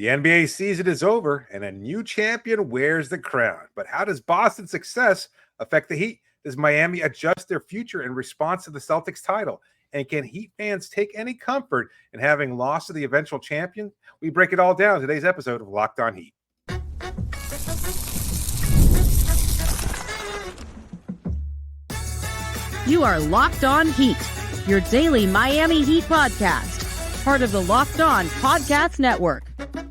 The NBA season is over and a new champion wears the crown. But how does Boston's success affect the Heat? Does Miami adjust their future in response to the Celtics title? And can Heat fans take any comfort in having lost to the eventual champion? We break it all down in today's episode of Locked On Heat. You are Locked On Heat, your daily Miami Heat podcast. Part of the Locked On Podcast Network,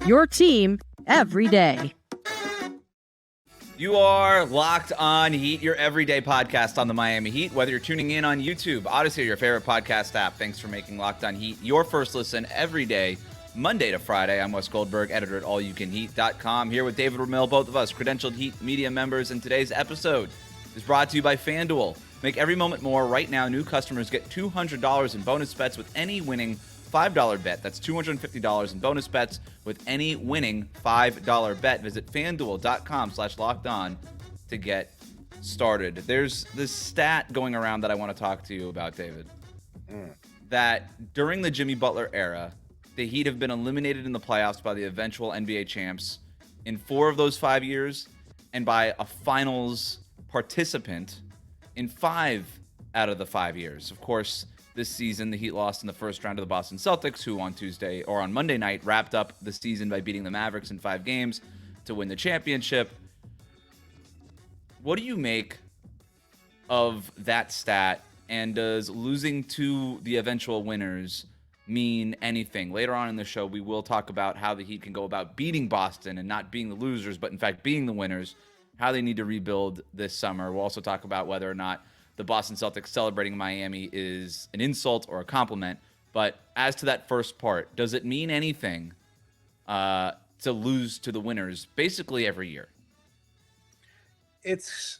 your team every day. You are Locked On Heat, your everyday podcast on the Miami Heat. Whether you're tuning in on YouTube, Odyssey, or your favorite podcast app, thanks for making Locked On Heat your first listen every day, Monday to Friday. I'm Wes Goldberg, editor at allyoucanheat.com, here with David Ramil, both of us credentialed Heat media members. And today's episode is brought to you by FanDuel. Make every moment more. Right now, new customers get $200 in bonus bets with any winning $5 bet. That's $250 in bonus bets with any winning $5 bet. Visit FanDuel.com/lockedon to get started. There's this stat going around that I want to talk to you about, David. That during the Jimmy Butler era, the Heat have been eliminated in the playoffs by the eventual NBA champs in 4 of those 5 years, and by a finals participant in 5 out of the 5 years. Of course, this season, the Heat lost in the first round to the Boston Celtics, who on Monday night wrapped up the season by beating the Mavericks in 5 games to win the championship. What do you make of that stat, and does losing to the eventual winners mean anything? Later on in the show, we will talk about how the Heat can go about beating Boston and not being the losers, but in fact being the winners, how they need to rebuild this summer. We'll also talk about whether or not the Boston Celtics celebrating Miami is an insult or a compliment. But as to that first part, does it mean anything to lose to the winners basically every year? It's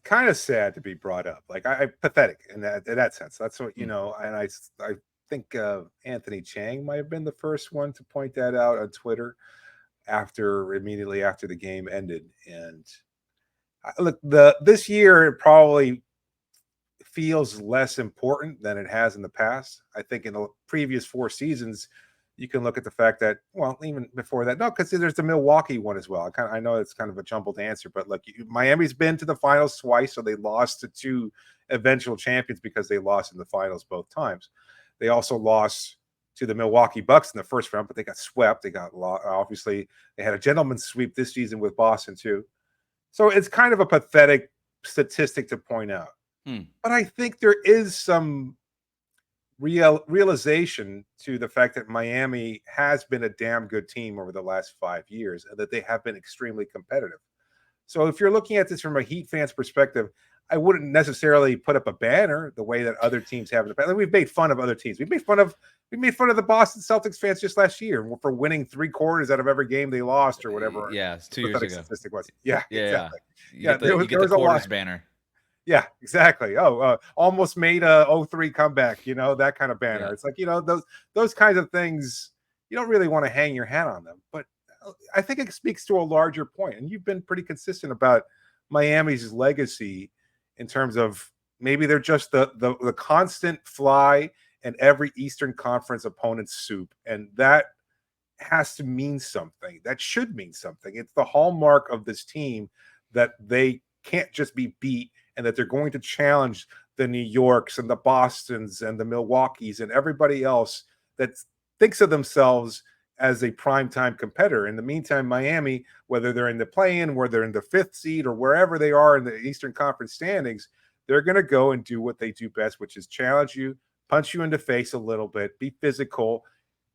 kind of sad to be brought up. Like, I pathetic in that sense. That's what, and I think Anthony Chang might have been the first one to point that out on Twitter immediately after the game ended. And look, this year it probably feels less important than it has in the past. I think in the previous 4 seasons, you can look at the fact that, well, even before that, no, because there's the Milwaukee one as well. I know it's kind of a jumbled answer, but look, Miami's been to the finals twice, so they lost to 2 eventual champions because they lost in the finals both times. They also lost to the Milwaukee Bucks in the first round, but they got swept. Obviously, they had a gentleman's sweep this season with Boston too. So it's kind of a pathetic statistic to point out. But I think there is some realization to the fact that Miami has been a damn good team over the last 5 years and that they have been extremely competitive. So if you're looking at this from a Heat fan's perspective, I wouldn't necessarily put up a banner the way that other teams have in the past. Like, we've made fun of other teams. We made fun of the Boston Celtics fans just last year for winning 3/4 out of every game they lost or whatever. Yeah, it's 2 years ago. Statistic was. Yeah, exactly. You get the quarters banner. Yeah, exactly. Almost made a 0-3 comeback, that kind of banner. Yeah. It's like, those kinds of things, you don't really want to hang your hat on them. But I think it speaks to a larger point. And you've been pretty consistent about Miami's legacy in terms of maybe they're just the constant fly in every Eastern Conference opponent's soup. And that has to mean something. That should mean something. It's the hallmark of this team that they can't just be beat, and that they're going to challenge the New Yorks and the Bostons and the Milwaukees and everybody else that thinks of themselves as a primetime competitor. In the meantime, Miami, whether they're in the play-in, whether they're in the 5th seed, or wherever they are in the Eastern Conference standings, they're going to go and do what they do best, which is challenge you, punch you in the face a little bit, be physical,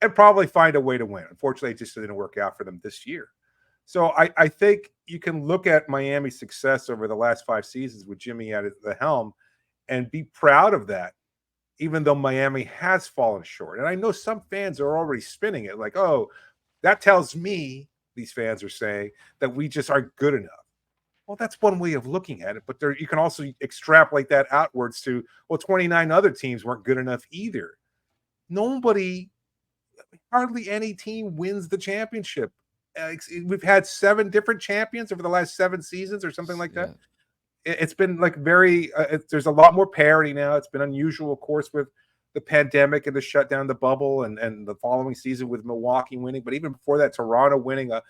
and probably find a way to win. Unfortunately, it just didn't work out for them this year. So I think you can look at Miami's success over the last 5 seasons with Jimmy at the helm and be proud of that, even though Miami has fallen short. And I know some fans are already spinning it like, oh, that tells me, these fans are saying, that we just aren't good enough. Well, that's one way of looking at it, but you can also extrapolate that outwards to, well, 29 other teams weren't good enough either. Hardly any team wins the championship. We've had 7 different champions over the last 7 seasons or something like that. It's been like there's a lot more parity now. It's been unusual, of course, with the pandemic and the shutdown, the bubble, and the following season with Milwaukee winning. But even before that, Toronto winning a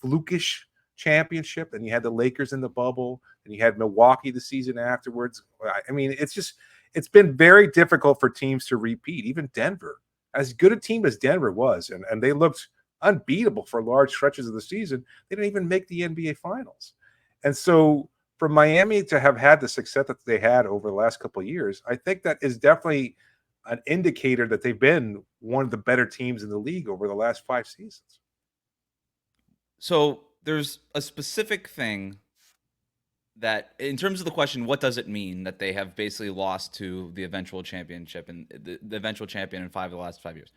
flukish championship, and you had the Lakers in the bubble, and you had Milwaukee the season afterwards. I mean, it's been very difficult for teams to repeat. Even Denver, as good a team as Denver was, and they looked unbeatable for large stretches of the season, they didn't even make the NBA Finals. And so for Miami to have had the success that they had over the last couple of years, I think that is definitely an indicator that they've been one of the better teams in the league over the last 5 seasons. So there's a specific thing that, in terms of the question, what does it mean that they have basically lost to the eventual championship and the eventual champion in 5 of the last 5 years?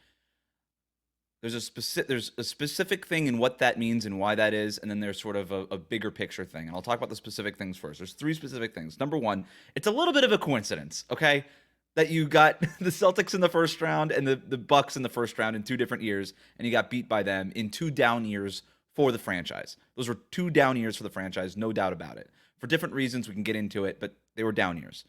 There's a specific thing in what that means and why that is, and then there's sort of a bigger picture thing. And I'll talk about the specific things first. There's 3 specific things. Number one, it's a little bit of a coincidence, okay, that you got the Celtics in the first round and the Bucks in the first round in 2 different years, and you got beat by them in 2 down years for the franchise. Those were 2 down years for the franchise, no doubt about it. For different reasons, we can get into it, but they were down years.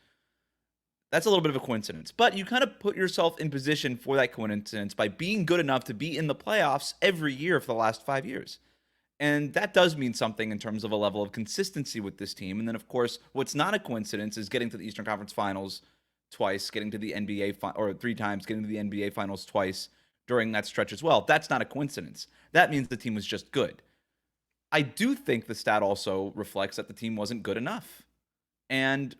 That's a little bit of a coincidence. But you kind of put yourself in position for that coincidence by being good enough to be in the playoffs every year for the last 5 years. And that does mean something in terms of a level of consistency with this team. And then, of course, what's not a coincidence is getting to the Eastern Conference Finals twice, getting to the NBA or 3 times, getting to the NBA Finals twice during that stretch as well. That's not a coincidence. That means the team was just good. I do think the stat also reflects that the team wasn't good enough. And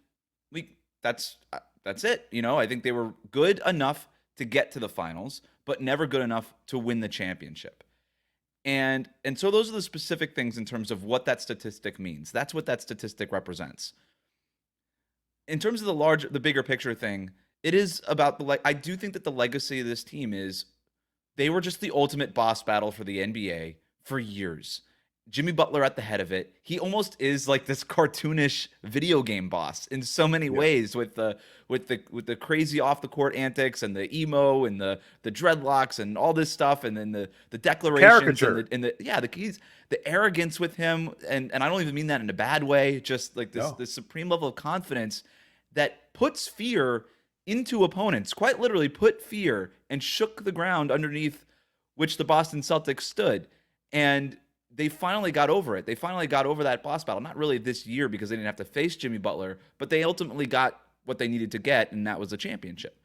that's it. You know, I think they were good enough to get to the finals, but never good enough to win the championship. And so those are the specific things in terms of what that statistic means. That's what that statistic represents. In terms of the bigger picture thing, it is about I do think that the legacy of this team is they were just the ultimate boss battle for the NBA for years. Jimmy Butler at the head of it. He almost is like this cartoonish video game boss in so many ways, with the crazy off the court antics and the emo and the dreadlocks and all this stuff, and then the declarations and the keys, the arrogance with him, and I don't even mean that in a bad way, just like this supreme level of confidence that puts fear into opponents, quite literally put fear and shook the ground underneath which the Boston Celtics stood. And they finally got over it. They finally got over that boss battle. Not really this year because they didn't have to face Jimmy Butler, but they ultimately got what they needed to get, and that was a championship.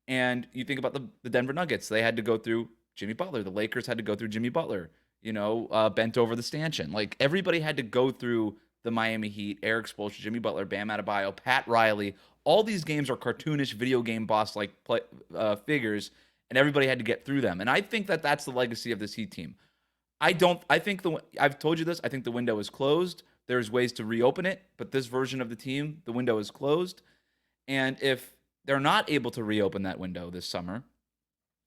And you think about the Denver Nuggets. They had to go through Jimmy Butler. The Lakers had to go through Jimmy Butler, bent over the stanchion. Like, everybody had to go through the Miami Heat, Eric Spoelstra, Jimmy Butler, Bam Adebayo, Pat Riley. All these games are cartoonish video game boss-like figures, and everybody had to get through them. And I think that that's the legacy of this Heat team. I've told you this, I think the window is closed. There's ways to reopen it, but this version of the team, the window is closed. And if they're not able to reopen that window this summer,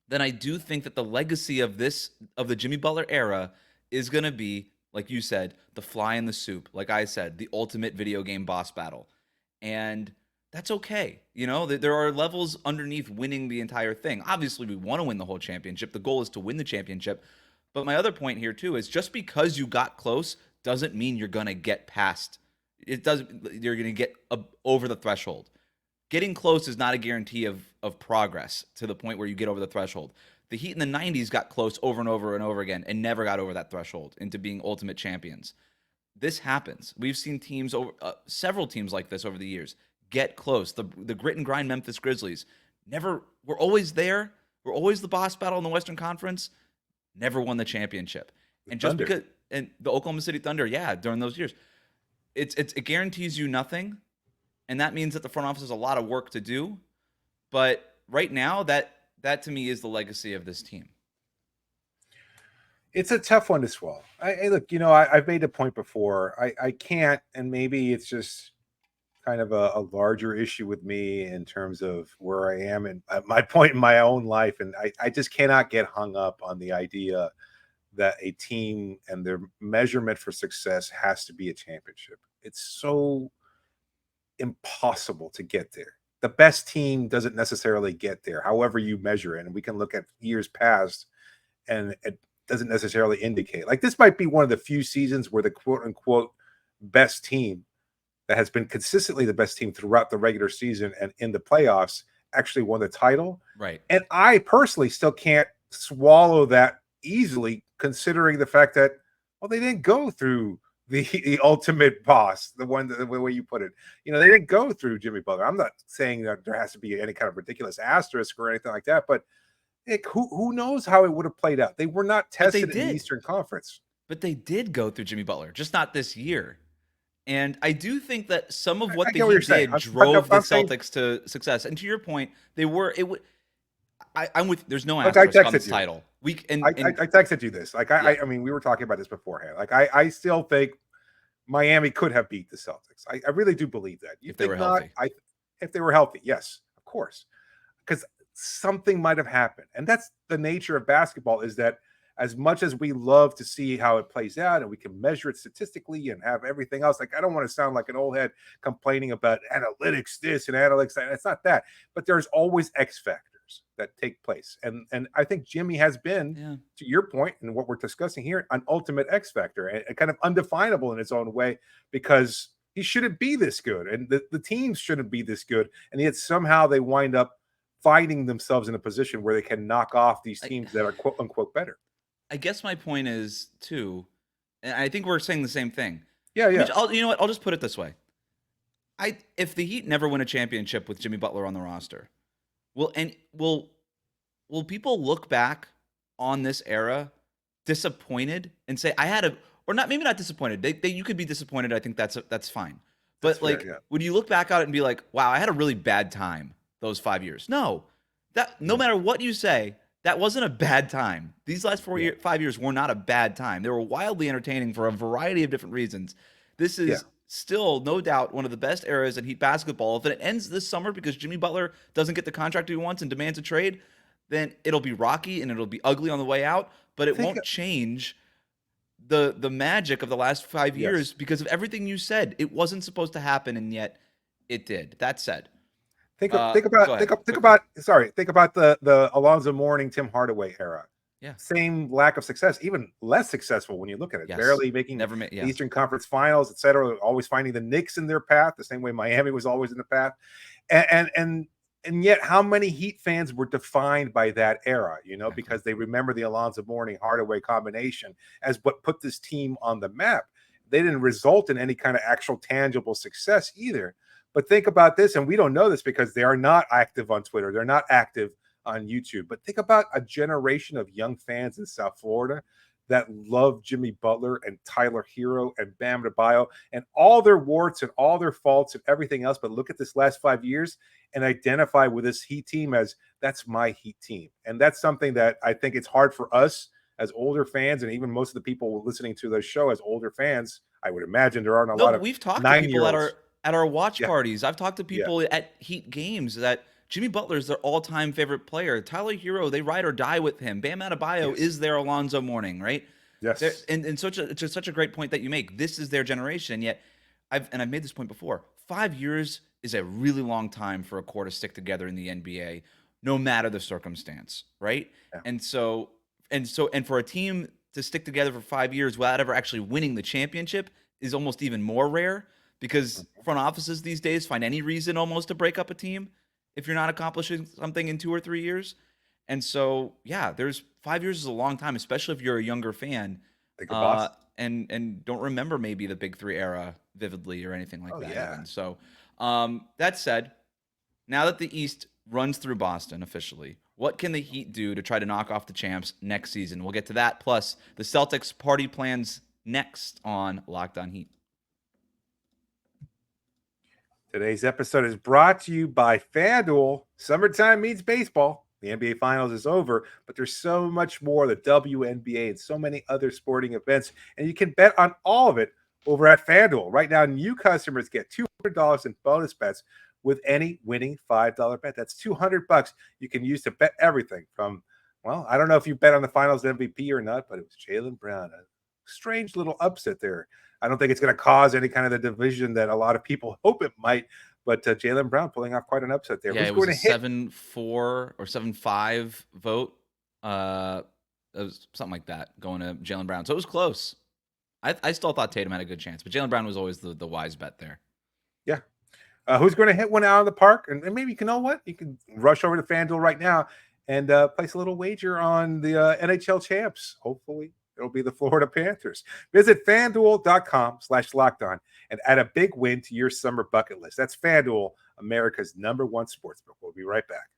then I do think that the legacy of the Jimmy Butler era is going to be, like you said, the fly in the soup. Like I said, the ultimate video game boss battle. And that's okay. There are levels underneath winning the entire thing. Obviously, we want to win the whole championship. The goal is to win the championship. But my other point here, too, is just because you got close doesn't mean you're going to get past. You're going to get over the threshold. Getting close is not a guarantee of progress to the point where you get over the threshold. The Heat in the 90s got close over and over and over again and never got over that threshold into being ultimate champions. This happens. We've seen teams, several teams like this over the years, get close. The grit and grind Memphis Grizzlies we're always there. We're always the boss battle in the Western Conference. Never won the championship. And just because, and the Oklahoma City Thunder, during those years, it guarantees you nothing. And that means that the front office has a lot of work to do. But right now, that to me is the legacy of this team. It's a tough one to swallow. Look, I've made a point before. I can't, and maybe it's just kind of a larger issue with me in terms of where I am and my point in my own life. And I just cannot get hung up on the idea that a team and their measurement for success has to be a championship. It's so impossible to get there. The best team doesn't necessarily get there, however you measure it. And we can look at years past, and it doesn't necessarily indicate. Like, this might be one of the few seasons where the quote unquote best team that has been consistently the best team throughout the regular season and in the playoffs actually won the title. Right. And I personally still can't swallow that easily, considering the fact that, well, they didn't go through the ultimate boss, the way you put it. They didn't go through Jimmy Butler. I'm not saying that there has to be any kind of ridiculous asterisk or anything like that, but who knows how it would have played out? They were not tested in the Eastern Conference. But they did go through Jimmy Butler, just not this year. And I do think that some of what I the get what you're Heat saying. did drove the Celtics to success. And to your point, I'm with. There's no asterisk on this title. I texted you this. I mean, we were talking about this beforehand. I still think Miami could have beat the Celtics. I really do believe that. If they were healthy. If they were healthy, yes, of course. Because something might have happened. And that's the nature of basketball, is that as much as we love to see how it plays out and we can measure it statistically and have everything else, I don't want to sound like an old head complaining about analytics this and analytics that. It's not that. But there's always X factors that take place. And I think Jimmy has been, to your point and what we're discussing here, an ultimate X factor, and kind of undefinable in its own way, because he shouldn't be this good and the teams shouldn't be this good. And yet somehow they wind up finding themselves in a position where they can knock off these teams that are quote unquote better. I guess my point is, too, and I think we're saying the same thing. Yeah. You know what? I'll just put it this way. If the Heat never win a championship with Jimmy Butler on the roster, will people look back on this era disappointed and say, maybe not disappointed. You could be disappointed. I think that's fine. But fair, would you look back at it and be like, wow, I had a really bad time those 5 years? No. No matter what you say, that wasn't a bad time. These last 5 years were not a bad time. They were wildly entertaining for a variety of different reasons. This is still, no doubt, one of the best eras in Heat basketball. If it ends this summer because Jimmy Butler doesn't get the contract he wants and demands a trade, then it'll be rocky and it'll be ugly on the way out, but it won't change the magic of the last 5 years because of everything you said. It wasn't supposed to happen, and yet it did. That said, Think about the Alonzo Mourning, Tim Hardaway era. Yeah. Same lack of success, even less successful when you look at it. Yes. Barely making Eastern Conference Finals, etc. Always finding the Knicks in their path, the same way Miami was always in the path. And yet how many Heat fans were defined by that era, because they remember the Alonzo Mourning Hardaway combination as what put this team on the map. They didn't result in any kind of actual tangible success either. But think about this, and we don't know this because they are not active on Twitter. They're not active on YouTube. But think about a generation of young fans in South Florida that love Jimmy Butler and Tyler Hero and Bam Adebayo and all their warts and all their faults and everything else. But look at this last 5 years and identify with this Heat team as that's my Heat team. And that's something that I think it's hard for us as older fans, and even most of the people listening to the show as older fans. I would imagine there aren't a lot of we've talked to people at our watch parties. I've talked to people at Heat games that Jimmy Butler is their all-time favorite player. Tyler Hero, they ride or die with him. Bam Adebayo is their Alonzo Mourning, right? Yes. And such a great point that you make. This is their generation. Yet, I've made this point before. 5 years is a really long time for a core to stick together in the NBA, no matter the circumstance, right? Yeah. And for a team to stick together for 5 years without ever actually winning the championship is almost even more rare. Because front offices these days find any reason almost to break up a team if you're not accomplishing something in 2 or 3 years. And so, there's 5 years is a long time, especially if you're a younger fan and don't remember maybe the Big Three era vividly or anything like that. Yeah. Even. So that said, now that the East runs through Boston officially, what can the Heat do to try to knock off the champs next season? We'll get to that, plus the Celtics party plans next on Locked On Heat. Today's episode is brought to you by FanDuel. Summertime means baseball. The NBA Finals is over, but there's so much more, the WNBA and so many other sporting events, and you can bet on all of it over at FanDuel. Right now, new customers get $200 in bonus bets with any winning $5 bet. That's $200 you can use to bet everything from, well, I don't know if you bet on the Finals MVP or not, but it was Jaylen Brown. A strange little upset there. I don't think it's going to cause any kind of the division that a lot of people hope it might, but Jaylen Brown pulling off quite an upset there. Yeah, it was a 7-4 or 7-5 vote. It was something like that going to Jaylen Brown. So it was close. I still thought Tatum had a good chance, but Jaylen Brown was always the wise bet there. Yeah. Who's going to hit one out of the park? And maybe you know what? You can rush over to FanDuel right now and place a little wager on the NHL champs. Hopefully, it'll be the Florida Panthers. Visit FanDuel.com/lockedon and add a big win to your summer bucket list. That's FanDuel, America's #1 sportsbook. We'll be right back.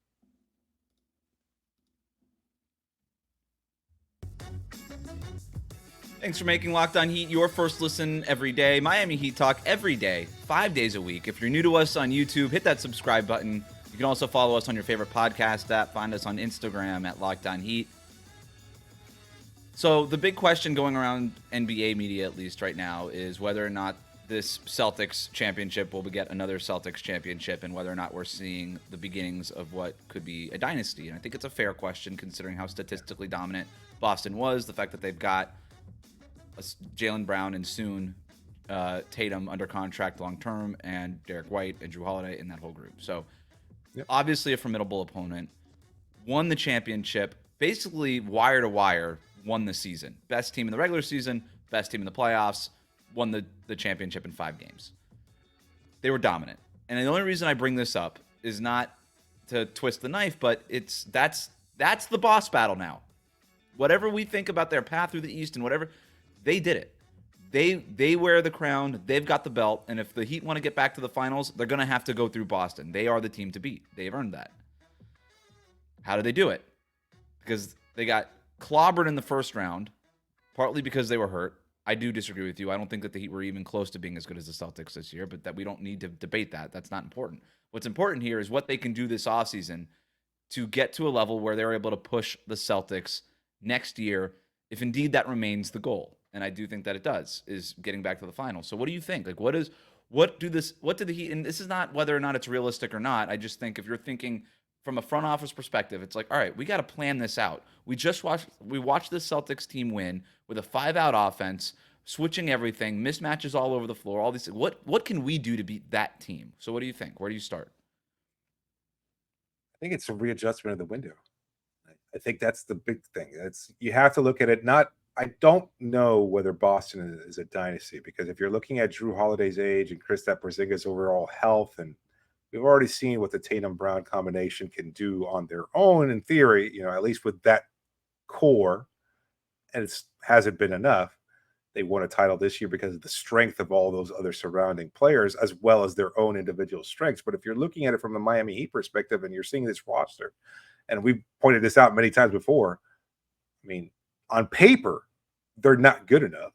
Thanks for making Locked On Heat your first listen every day. Miami Heat talk every day, 5 days a week. If you're new to us on YouTube, hit that subscribe button. You can also follow us on your favorite podcast app. Find us on Instagram at Locked On Heat. So the big question going around NBA media, at least right now, is whether or not this Celtics championship will beget another Celtics championship and whether or not we're seeing the beginnings of what could be a dynasty. And I think it's a fair question considering how statistically dominant Boston was, the fact that they've got Jaylen Brown and soon Tatum under contract long-term, and Derek White and Jrue Holiday in that whole group. So obviously a formidable opponent. Won the championship, basically wire to wire, won the season. Best team in the regular season, best team in the playoffs, won the championship in 5 games. They were dominant. And the only reason I bring this up is not to twist the knife, but that's the boss battle now. Whatever we think about their path through the East and whatever, they did it. They wear the crown. They've got the belt. And if the Heat want to get back to the finals, they're going to have to go through Boston. They are the team to beat. They've earned that. How did they do it? Because they got clobbered in the first round, partly because they were hurt. I do disagree with you. I don't think that the Heat were even close to being as good as the Celtics this year, but that we don't need to debate that. That's not important. What's important here is what they can do this offseason to get to a level where they're able to push the Celtics next year, if indeed that remains the goal. And I do think that it does, is getting back to the finals. So what do you think? Like, what do the Heat, and this is not whether or not it's realistic or not. I just think if you're thinking from a front office perspective, it's like, all right, we got to plan this out. We watched this Celtics team win with a 5-out offense, switching everything, mismatches all over the floor, all these. What can we do to beat that team? So what do you think? Where do you start? I think it's a readjustment of the window. I think that's the big thing. You have to look at it not. I don't know whether Boston is a dynasty, because if you're looking at Jrue Holiday's age and Kristaps Porzingis' overall health, and we've already seen what the Tatum Brown combination can do on their own in theory, at least with that core, and it hasn't been enough. They won a title this year because of the strength of all those other surrounding players, as well as their own individual strengths. But if you're looking at it from the Miami Heat perspective and you're seeing this roster, and we've pointed this out many times before, I mean, on paper, they're not good enough.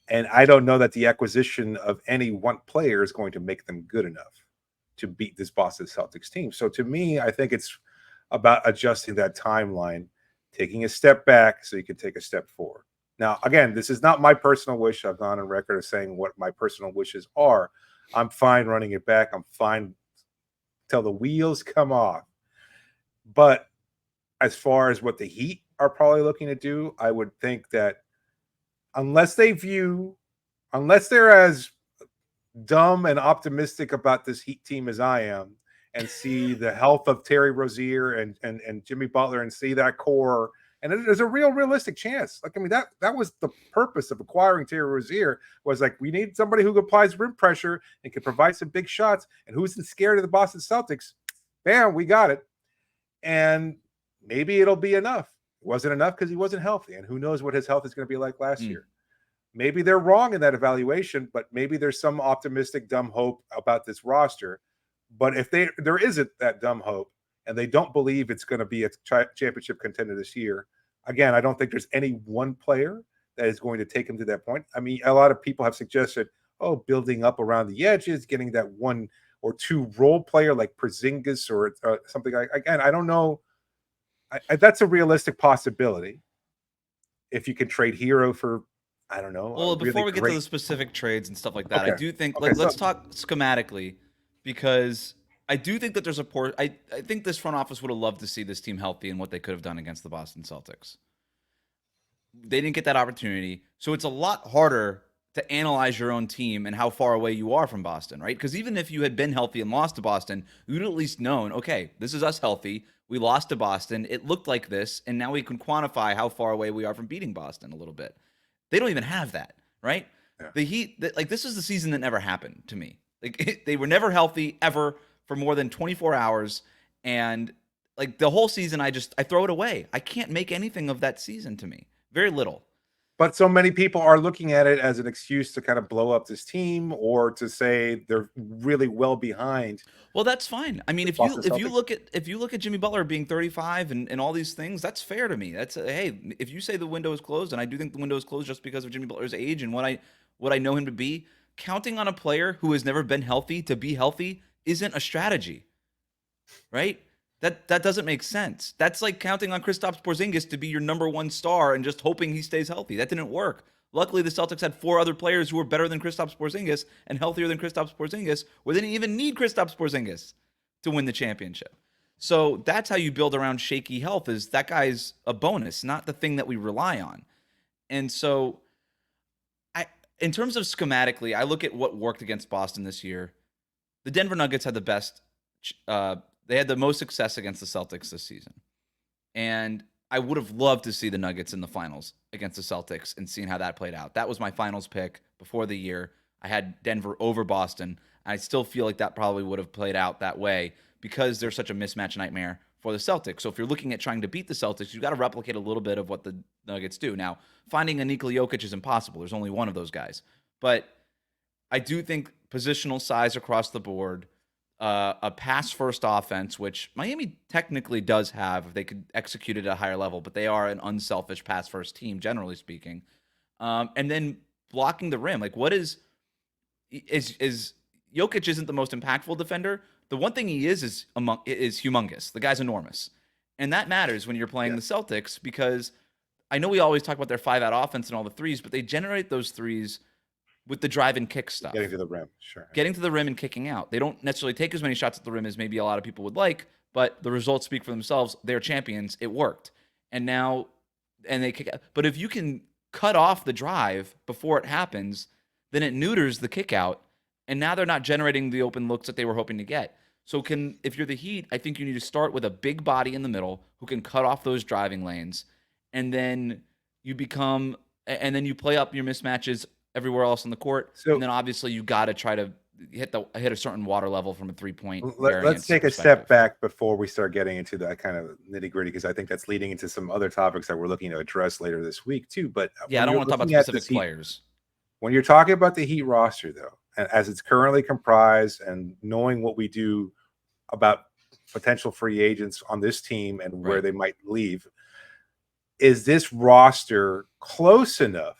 And I don't know that the acquisition of any one player is going to make them good enough to beat this Boston Celtics team. So to me, I think it's about adjusting that timeline, taking a step back so you can take a step forward. Now, again, this is not my personal wish. I've gone on record of saying what my personal wishes are. I'm fine running it back. I'm fine till the wheels come off. But as far as what the Heat are probably looking to do, I would think that unless they're as dumb and optimistic about this Heat team as I am, and see the health of Terry Rozier and Jimmy Butler, and see that core, and there's a realistic chance. Like, I mean, that was the purpose of acquiring Terry Rozier, was like, we need somebody who applies rim pressure and can provide some big shots, and who's scared of the Boston Celtics. Bam, we got it. And maybe it'll be enough. It wasn't enough because he wasn't healthy, and who knows what his health is going to be like last year. Maybe they're wrong in that evaluation, but maybe there's some optimistic dumb hope about this roster. But if there isn't that dumb hope, and they don't believe it's going to be a championship contender this year, again, I don't think there's any one player that is going to take him to that point. I mean, a lot of people have suggested, building up around the edges, getting that 1 or 2 role player like Porzingis or something like. Again, I don't know. That's a realistic possibility. If you can trade Hero for, I don't know. Well, before we get to the specific trades and stuff like that, I do think let's talk schematically, because I do think that there's I think this front office would have loved to see this team healthy and what they could have done against the Boston Celtics. They didn't get that opportunity, so it's a lot harder to analyze your own team and how far away you are from Boston, right? Because even if you had been healthy and lost to Boston, you'd at least known, okay, this is us healthy. We lost to Boston. It looked like this, and now we can quantify how far away we are from beating Boston a little bit. They don't even have that, right? Yeah. The Heat, this is the season that never happened to me. Like they were never healthy ever for more than 24 hours. And like the whole season, I throw it away. I can't make anything of that season to me. Very little. But so many people are looking at it as an excuse to kind of blow up this team or to say they're really well behind. Well, that's fine. I mean, if Boston you Celtics. look at Jimmy Butler being 35 and all these things, that's fair to me. That's hey, if you say the window is closed, and I do think the window is closed just because of Jimmy Butler's age and what I know him to be, counting on a player who has never been healthy to be healthy isn't a strategy, right? That doesn't make sense. That's like counting on Kristaps Porzingis to be your number one star and just hoping he stays healthy. That didn't work. Luckily, the Celtics had 4 other players who were better than Kristaps Porzingis and healthier than Kristaps Porzingis, where they didn't even need Kristaps Porzingis to win the championship. So that's how you build around shaky health, is that guy's a bonus, not the thing that we rely on. And so in terms of schematically, I look at what worked against Boston this year. The Denver Nuggets had the best they had the most success against the Celtics this season. And I would have loved to see the Nuggets in the finals against the Celtics and seeing how that played out. That was my finals pick before the year. I had Denver over Boston. I still feel like that probably would have played out that way because there's such a mismatch nightmare for the Celtics. So if you're looking at trying to beat the Celtics, you've got to replicate a little bit of what the Nuggets do. Now, finding a Nikola Jokic is impossible. There's only one of those guys. But I do think positional size across the board, a pass-first offense, which Miami technically does have if they could execute it at a higher level, but they are an unselfish pass-first team, generally speaking. And then blocking the rim. Like, what is Jokic isn't the most impactful defender. The one thing he is humongous. The guy's enormous. And that matters when you're playing the Celtics because I know we always talk about their 5-out offense and all the threes, but they generate those threes with the drive and kick stuff. Getting to the rim, sure. Getting to the rim and kicking out. They don't necessarily take as many shots at the rim as maybe a lot of people would like, but the results speak for themselves. They're champions. It worked. And they kick out. But if you can cut off the drive before it happens, then it neuters the kick out. And now they're not generating the open looks that they were hoping to get. So if you're the Heat, I think you need to start with a big body in the middle who can cut off those driving lanes. And then you play up your mismatches everywhere else on the court. So, and then obviously you got to try to hit a certain water level from a 3-point. Let's take a step back before we start getting into that kind of nitty gritty, because I think that's leading into some other topics that we're looking to address later this week too. But yeah, I don't want to talk about specific players. When you're talking about the Heat roster, though, and as it's currently comprised, and knowing what we do about potential free agents on this team and where they might leave, is this roster close enough?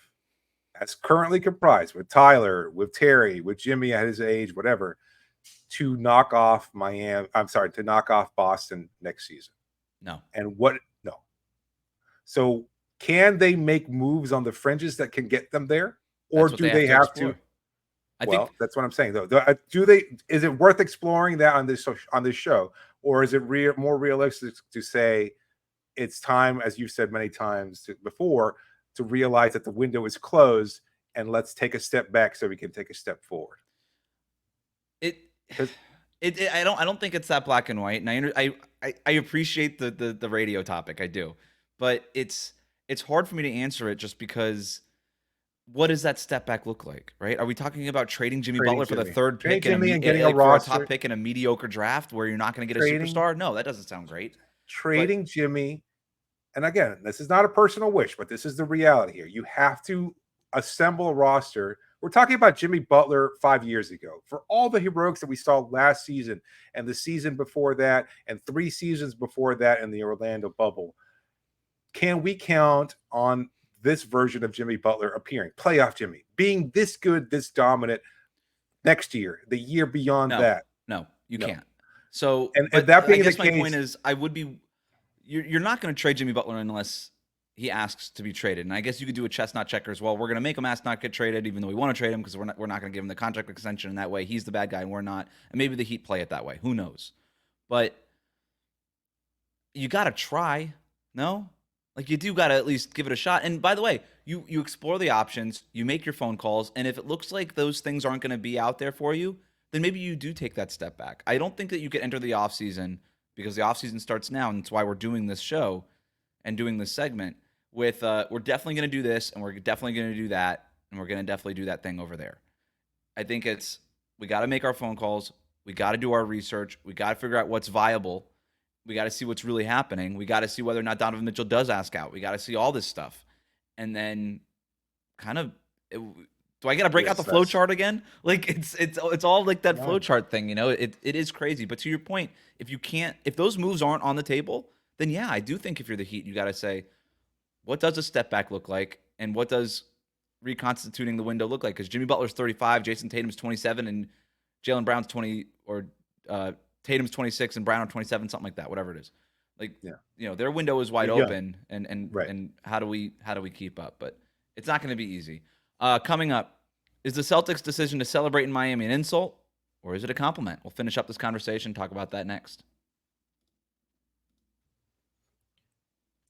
As currently comprised with Tyler, with Terry, with Jimmy at his age, whatever, to knock off to knock off Boston next season? No. And what? No. So can they make moves on the fringes that can get them there? Or do they have to? I think that's what I'm saying, though. Is it worth exploring that on this show? Or is it more realistic to say it's time, as you've said many times before, to realize that the window is closed and let's take a step back so we can take a step forward? I don't think it's that black and white. And I appreciate the radio topic. I do. But it's hard for me to answer it just because what does that step back look like, right? Are we talking about trading Jimmy Butler for the third pick and getting a top pick in a mediocre draft where you're not going to get a superstar? No, that doesn't sound great. Trading Jimmy. And again, this is not a personal wish, but this is the reality here. You have to assemble a roster. We're talking about Jimmy Butler 5 years ago. For all the heroics that we saw last season and the season before that and 3 seasons before that in the Orlando bubble, can we count on this version of Jimmy Butler appearing? Playoff Jimmy, being this good, this dominant next year, the year beyond that? No, you can't. So, and that being the case, my point is, you're not going to trade Jimmy Butler unless he asks to be traded. And I guess you could do a chestnut checker as well. We're going to make him ask not get traded, even though we want to trade him because we're not going to give him the contract extension. And that way he's the bad guy and we're not. And maybe the Heat play it that way. Who knows? But you got to try. No? Like, you do got to at least give it a shot. And by the way, you explore the options. You make your phone calls. And if it looks like those things aren't going to be out there for you, then maybe you do take that step back. I don't think that you could enter the offseason, because the offseason starts now, and that's why we're doing this show and doing this segment with we're definitely going to do this, and we're definitely going to do that, and we're going to definitely do that thing over there. I think it's We got to make our phone calls. We got to do our research. We got to figure out what's viable. We got to see what's really happening. We got to see whether or not Donovan Mitchell does ask out. We got to see all this stuff. And then kind of, do I got to break out the flow chart again? Like it's all like that flow chart thing, you know, it is crazy. But to your point, if those moves aren't on the table, then yeah, I do think if you're the Heat, you got to say, what does a step back look like? And what does reconstituting the window look like? Because Jimmy Butler's 35, Jason Tatum's 27, and Jaylen Brown's 20, or Tatum's 26 and Brown 27, something like that, whatever it is. Like, you know, their window is wide open, and how do we keep up? But it's not going to be easy. Coming up, is the Celtics' decision to celebrate in Miami an insult, or is it a compliment? We'll finish up this conversation, talk about that next.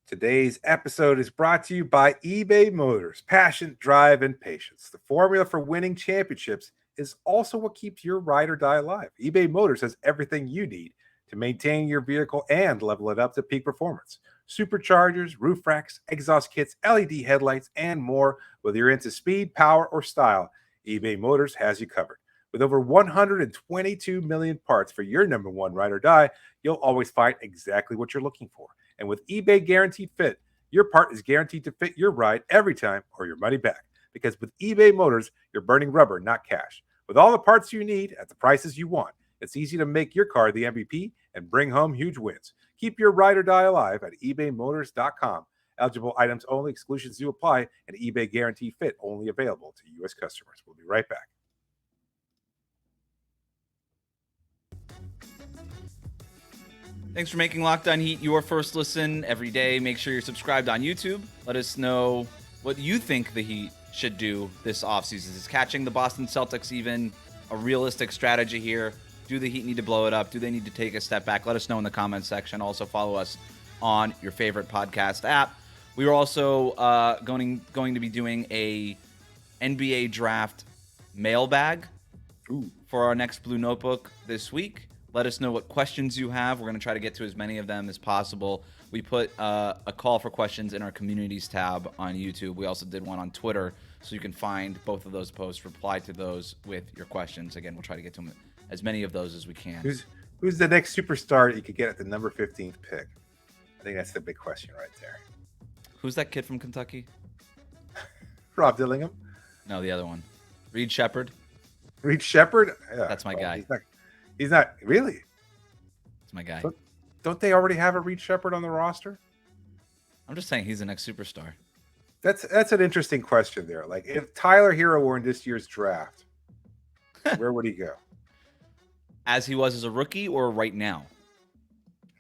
Today's episode is brought to you by eBay Motors. Passion, drive, and patience. The formula for winning championships is also what keeps your ride or die alive. eBay Motors has everything you need to maintain your vehicle and level it up to peak performance. Superchargers, roof racks, exhaust kits, LED headlights, and more. Whether you're into speed, power, or style, eBay Motors has you covered. With over 122 million parts for your number one ride or die, you'll always find exactly what you're looking for. And with eBay Guaranteed Fit, your part is guaranteed to fit your ride every time or your money back. Because with eBay Motors, you're burning rubber, not cash. With all the parts you need at the prices you want, it's easy to make your car the MVP and bring home huge wins. Keep your ride or die alive at ebaymotors.com. Eligible items only, exclusions do apply, and eBay Guaranteed Fit only available to U.S. customers. We'll be right back. Thanks for making Locked On Heat your first listen every day. Make sure you're subscribed on YouTube. Let us know what you think the Heat should do this offseason. Is catching the Boston Celtics even a realistic strategy here? Do the Heat need to blow it up? Do they need to take a step back? Let us know in the comments section. Also, follow us on your favorite podcast app. We are also going to be doing a NBA draft mailbag for our next Blue Notebook this week. Let us know what questions you have. We're going to try to get to as many of them as possible. We put a call for questions in our communities tab on YouTube. We also did one on Twitter, so you can find both of those posts, reply to those with your questions. Again, we'll try to get to them, as many of those as we can. Who's the next superstar that you could get at the number 15th pick? I think that's the big question right there. Who's that kid from Kentucky? Rob Dillingham? No, the other one. Reed Shepherd. Reed Shepherd? Yeah, that's my guy. He's not really. It's my guy. Don't they already have a Reed Shepherd on the roster? I'm just saying he's the next superstar. That's an interesting question there. Like, if Tyler Hero were in this year's draft, where would he go? As he was as a rookie, or right now?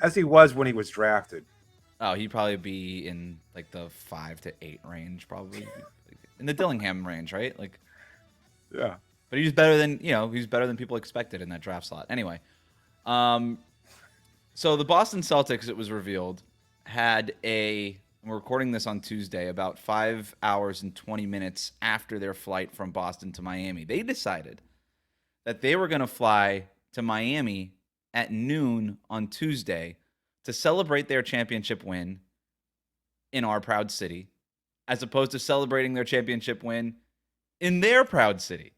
As he was when he was drafted. Oh, he'd probably be in like the 5 to 8 range, probably in the Dillingham range, right? Like, yeah. But he's better than he's better than people expected in that draft slot. Anyway, so the Boston Celtics, it was revealed, had we're recording this on Tuesday, about 5 hours and 20 minutes after their flight from Boston to Miami. They decided that they were going to fly to Miami at noon on Tuesday to celebrate their championship win in our proud city, as opposed to celebrating their championship win in their proud city.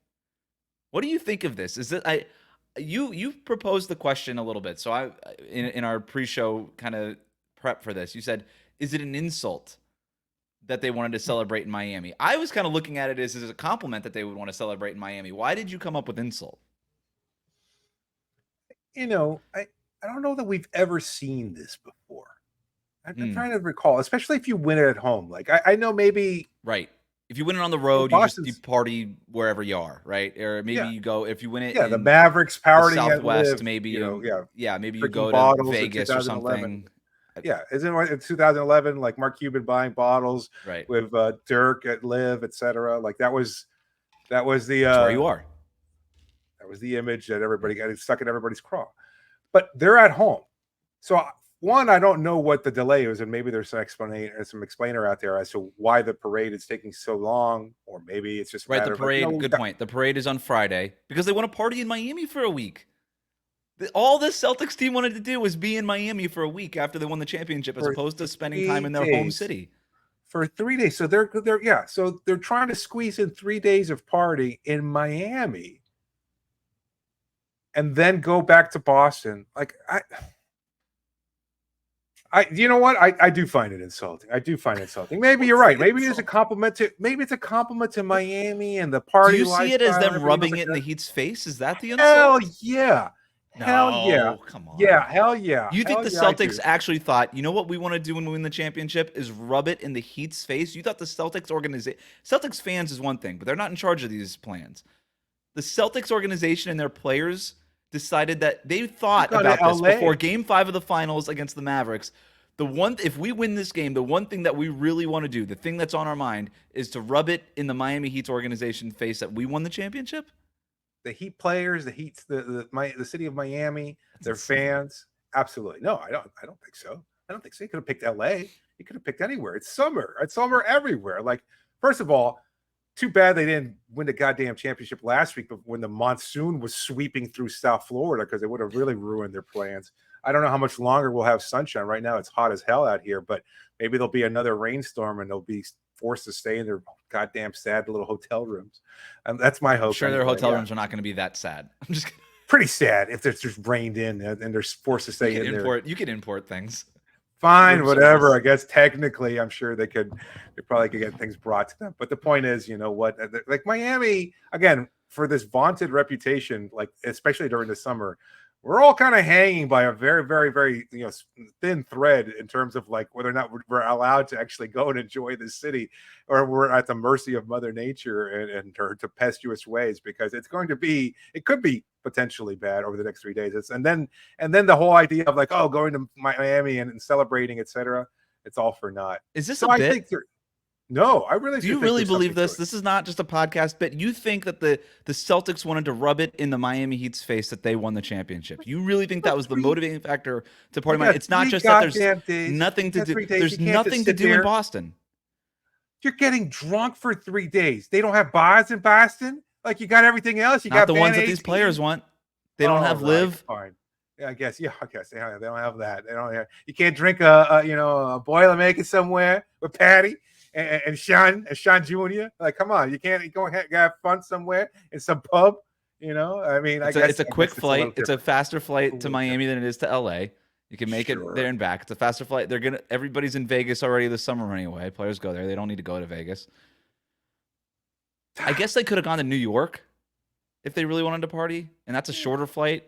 What do you think of this? Is that you proposed the question a little bit. So in our pre-show kind of prep for this, you said, is it an insult that they wanted to celebrate in Miami? I was kind of looking at it as a compliment that they would want to celebrate in Miami. Why did you come up with insult? You know, I don't know that we've ever seen this before. I'm trying to recall, especially if you win it at home. Like, I know maybe... Right. If you win it on the road, you party wherever you are, right? Or maybe you go, if you win it the Mavericks party at Southwest, maybe maybe you go to Vegas or something. Yeah, isn't it in 2011, like Mark Cuban buying bottles with Dirk at Live, etc. Like that was the That's where you are. That was the image that everybody got stuck in everybody's craw. But they're at home. So one, I don't know what the delay is, and maybe there's some explainer out there as to why the parade is taking so long, or maybe it's just the parade. Good point. The parade is on Friday because they want to party in Miami for a week. All this Celtics team wanted to do was be in Miami for a week after they won the championship, as opposed to spending time in their home city for 3 days. So they're trying to squeeze in 3 days of party in Miami. and then go back to Boston. Like you know what? I do find it insulting. I do find it insulting. Maybe you're right. Maybe it's a compliment to Miami and the party. Do you see it as lifestyle them and rubbing everything it in like the Heat's face? Is that the that. Hell insult? yeah. Hell yeah. No, come on. Yeah, hell yeah. You think Hell the yeah, I Celtics do. actually thought, you know what we want to do when we win the championship is rub it in the Heat's face? You thought the Celtics fans is one thing, but they're not in charge of these plans. The Celtics organization and their players decided that they thought Go to about this LA. before Game 5 of the finals against the Mavericks. If we win this game, the one thing that we really want to do, the thing that's on our mind, is to rub it in the Miami Heat's organization face that we won the championship. The Heat players, the Heat's, the city of Miami, their fans. Absolutely. No, I don't think so. I don't think so. He could have picked LA. He could have picked anywhere. It's summer. It's summer everywhere. Like, first of all, too bad they didn't win the goddamn championship last week, but when the monsoon was sweeping through South Florida, because it would have really ruined their plans. I don't know how much longer we'll have sunshine. Right now, it's hot as hell out here, but maybe there'll be another rainstorm and they'll be forced to stay in their goddamn sad little hotel rooms. That's my hope. I'm sure their hotel rooms are not going to be that sad. I'm just kidding. Pretty sad if they're just rained in and they're forced to stay in there. You can import things. Fine, whatever. I guess technically, I'm sure they probably could get things brought to them. But the point is, you know what? Like Miami, again, for this vaunted reputation, like especially during the summer, we're all kind of hanging by a very, very, very thin thread in terms of like whether or not we're allowed to actually go and enjoy this city, or we're at the mercy of Mother Nature and her tempestuous ways, because it could be potentially bad over the next 3 days. And then the whole idea of like, oh, going to Miami and celebrating, etc. It's all for naught. Is this so a I bit? think no, I really do. You really believe this? This is not just a podcast, but you think that the Celtics wanted to rub it in the Miami Heat's face that they won the championship? You really think that was the motivating factor to party? It's not just that there's nothing to do. There's nothing to do in Boston. You're getting drunk for 3 days. They don't have bars in Boston. Like, you got everything else. You not got the ones that these players want. They don't have live. Fine. Yeah, I guess. Yeah, I guess they don't have that. They don't have. You can't drink a Boilermaker somewhere with Patty and Sean Jr. Like, come on, you can't go have fun somewhere in some pub. I mean, I guess it's a quick flight. It's a faster flight to Miami than it is to LA. You can make it there and back. It's a faster flight. Everybody's in Vegas already this summer anyway. Players go there. They don't need to go to Vegas. I guess they could have gone to New York if they really wanted to party, and that's a shorter flight.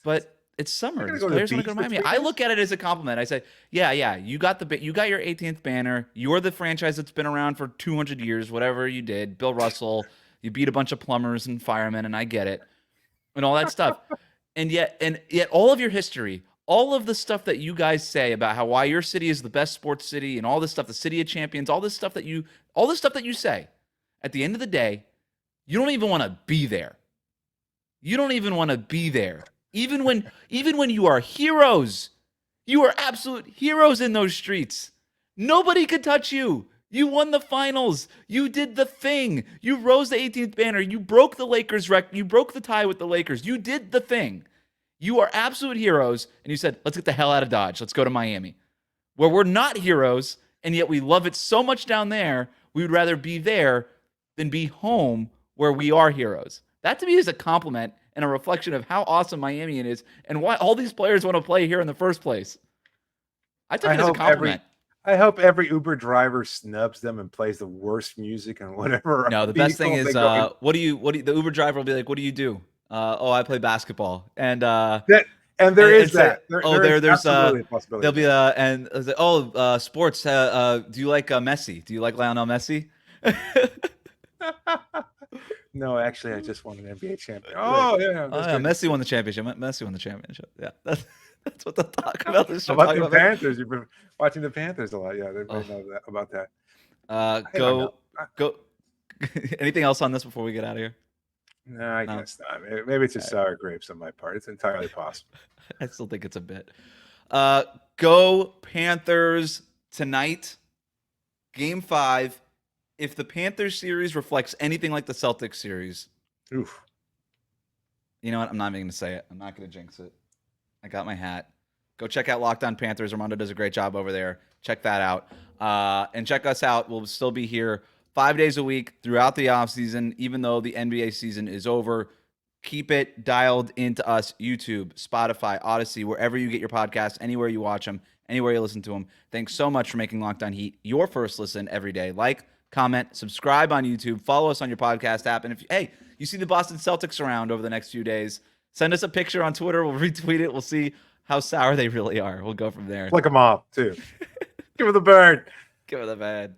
But it's summer. These players want to go to Miami. I look at it as a compliment. I say, yeah, you got your 18th banner. You're the franchise that's been around for 200 years, whatever you did. Bill Russell, you beat a bunch of plumbers and firemen, and I get it, and all that stuff. And yet all of your history, all of the stuff that you guys say about why your city is the best sports city and all this stuff, the city of champions, all this stuff that you say, at the end of the day, you don't even want to be there. You don't even want to be there. Even when you are heroes, you are absolute heroes in those streets. Nobody could touch you. You won the finals. You did the thing. You rose the 18th banner. You broke the Lakers record. You broke the tie with the Lakers. You did the thing. You are absolute heroes. And you said, let's get the hell out of Dodge. Let's go to Miami, where we're not heroes, and yet we love it so much down there, we would rather be there than be home where we are heroes. That to me is a compliment and a reflection of how awesome Miami is and why all these players want to play here in the first place. I took it as a compliment. I hope every Uber driver snubs them and plays the worst music and whatever. No, the best thing is, what do you, the Uber driver will be like, what do you do? I play basketball. And there's absolutely a possibility. There'll be, sports. Do you like Messi? Do you like Lionel Messi? No, actually, I just won an NBA championship. Messi won the championship. Messi won the championship. Yeah, that's what they'll talk about. This about the Panthers. You've been watching the Panthers a lot. Yeah, they know about that. Go. Anything else on this before we get out of here? No, I guess not. Maybe it's just sour grapes on my part. It's entirely possible. I still think it's a bit. Go Panthers tonight. Game 5. If the Panthers series reflects anything like the Celtics series, oof. You know what? I'm not even going to say it. I'm not going to jinx it. I got my hat. Go check out Locked On Panthers. Armando does a great job over there. Check that out. And check us out. We'll still be here 5 days a week throughout the offseason, even though the NBA season is over. Keep it dialed into us, YouTube, Spotify, Odyssey, wherever you get your podcasts, anywhere you watch them, anywhere you listen to them. Thanks so much for making Locked On Heat your first listen every day. Like, comment, subscribe on YouTube, follow us on your podcast app. And if you see the Boston Celtics around over the next few days, send us a picture on Twitter. We'll retweet it. We'll see how sour they really are. We'll go from there. Flick them off, too. Give her the bird. Give her the bad.